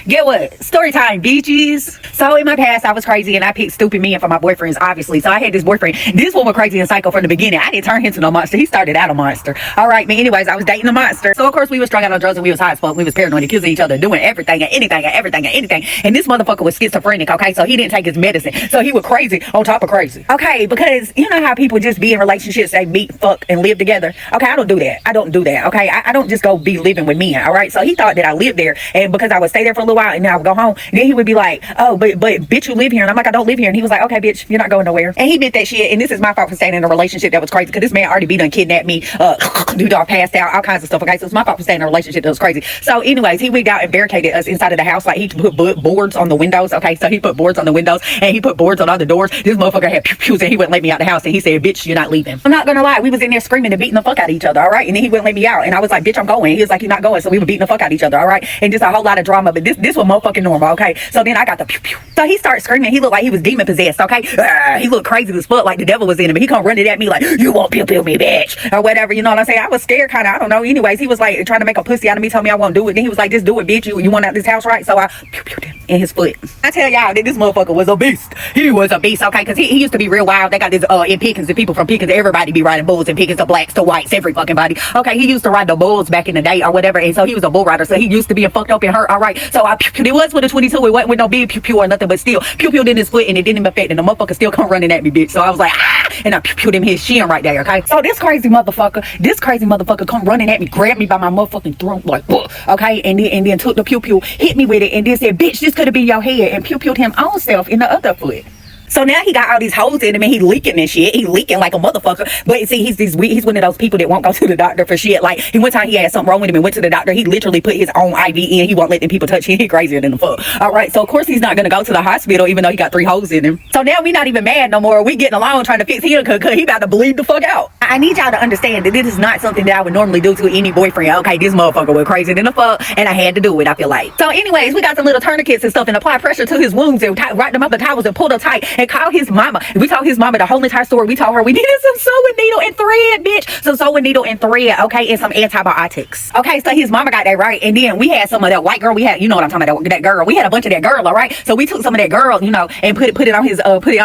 Get what? Story time, bitches. So in my past, I was crazy and I picked stupid men for my boyfriends, obviously. So I had this boyfriend. This one was crazy and psycho from the beginning. I didn't turn him into no monster. He started out a monster. All right, but anyways, I was dating a monster. So of course we was strung out on drugs and we was high as fuck. We was paranoid, accusing each other, doing everything and anything and everything and anything. And this motherfucker was schizophrenic, okay? So he didn't take his medicine. So he was crazy on top of crazy. Okay, because you know how people just be in relationships, they meet, fuck, and live together. Okay, I don't do that. I don't do that, okay? I don't just go be living with men, all right? So he thought that I lived there, and because I would stay there for a little while and then I would go home, then he would be like, oh, but bitch, you live here. And I'm like, I don't live here. And he was like, okay, bitch, you're not going nowhere. And he meant that shit. And this is my fault for staying in a relationship that was crazy, because this man already done kidnapped me, dude, all passed out, all kinds of stuff. Okay, so it's my fault for staying in a relationship that was crazy. So anyways, he wigged out and barricaded us inside of the house. Like, he put boards on the windows. Okay, so he put boards on the windows and he put boards on all the doors. This motherfucker had pews and he wouldn't let me out the house. And he said, bitch, you're not leaving. I'm not gonna lie, we was in there screaming and beating the fuck out of each other, all right? And then he wouldn't let me out. And I was like, bitch, I'm going. He was like, you're not going. So we were beating the fuck out of each other, all right? And just a whole lot of drama. But this was motherfucking normal, okay? So then I got the pew pew. So he started screaming. He looked like he was demon possessed, okay? He looked crazy as fuck, like the devil was in him. But he come running at me like, you won't pew pew me, bitch, or whatever. You know what I'm saying? I was scared, kind of. I don't know. Anyways, he was like trying to make a pussy out of me, told me I won't do it. Then he was like, just do it, bitch. You want out this house, right? So I pew pewed him in his foot. I tell y'all that this motherfucker was a beast. He was a beast, okay? Because he used to be real wild. They got this in Pickens, the people from Pickens, everybody be riding bulls in Pickens, the blacks to whites, every fucking body. Okay, he used to ride the bulls back in the day or whatever, and so he was a bull rider. So he used to be fucked up and hurt, all right? So I pew pewed. It was with a 22. It wasn't with no big pew pew or nothing, but still pew pewed in his foot, and it didn't even affect, and the motherfucker still come running at me, bitch. So I was like, ah, and I pew pewed him his shin right there, okay? So this crazy motherfucker come running at me, grabbed me by my motherfucking throat, like, okay, and then took the pew pew, hit me with it, and then said, bitch, this could have been your head, and pew pewed him own self in the other foot. So now he got all these holes in him and he leaking and shit. He leaking like a motherfucker. But see, he's one of those people that won't go to the doctor for shit. Like, one time he had something wrong with him and went to the doctor. He literally put his own IV in. He won't let them people touch him. He crazier than the fuck. All right. So of course he's not going to go to the hospital even though he got 3 holes in him. So now we not even mad no more. We getting along trying to fix him because he about to bleed the fuck out. I need y'all to understand that this is not something that I would normally do to any boyfriend. Okay, this motherfucker was crazy than the fuck and I had to do it, I feel like. So anyways, we got some little tourniquets and stuff and apply pressure to his wounds and wrapped them up in towels and pulled them tight and called his mama. We told his mama the whole entire story. We told her we needed some sewing needle and thread, bitch. Some sewing needle and thread, okay, and some antibiotics. Okay, so his mama got that right. And then we had some of that white girl. We had, you know what I'm talking about, that girl. We had a bunch of that girl, all right? So we took some of that girl, you know, and put it on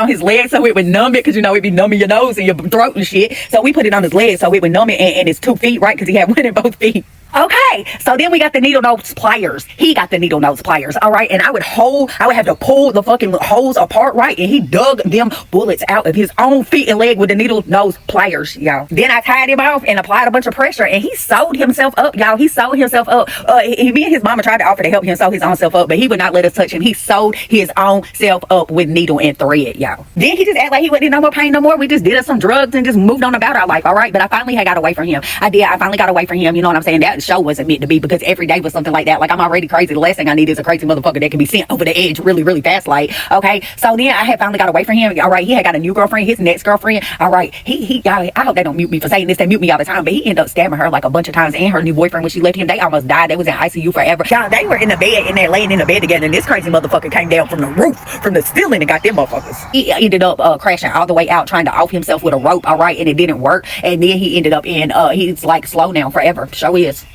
his leg so it would numb it, because you know it be numbing your nose and your throat and shit. So we put it on his leg so it would numb it and his 2 feet, right? Because he had one in both feet. Okay, so then we got the needle nose pliers. He got the needle nose pliers, all right? And I would have to pull the fucking holes apart, right? And he dug them bullets out of his own feet and leg with the needle nose pliers, y'all. Then I tied him off and applied a bunch of pressure, and he sewed himself up, y'all. He sewed himself up. Me and his mama tried to offer to help him sew his own self up, but he would not let us touch him. He sewed his own self up with needle and thread, y'all. Then he just acted like he wasn't in no more pain no more. We just did us some drugs and just moved on about our life, all right? But I finally had got away from him. I finally got away from him, you know what I'm saying? That show wasn't meant to be, because every day was something like that. Like, I'm already crazy. The last thing I need is a crazy motherfucker that can be sent over the edge really, really fast, like, okay? So then I had finally got away from him, all right? He had got a new girlfriend, his next girlfriend, all right? Y'all, I hope they don't mute me for saying this. They mute me all the time, but he ended up stabbing her like a bunch of times, and her new boyfriend, when she left him, they almost died. They was in ICU forever. Y'all, they were in the bed, in there, laying in the bed together, and this crazy motherfucker came down from the roof, from the ceiling, and got them motherfuckers. He ended up crashing all the way out, trying to off himself with a rope, all right? And it didn't work, and then he ended up in, he's like slow now forever. Show is.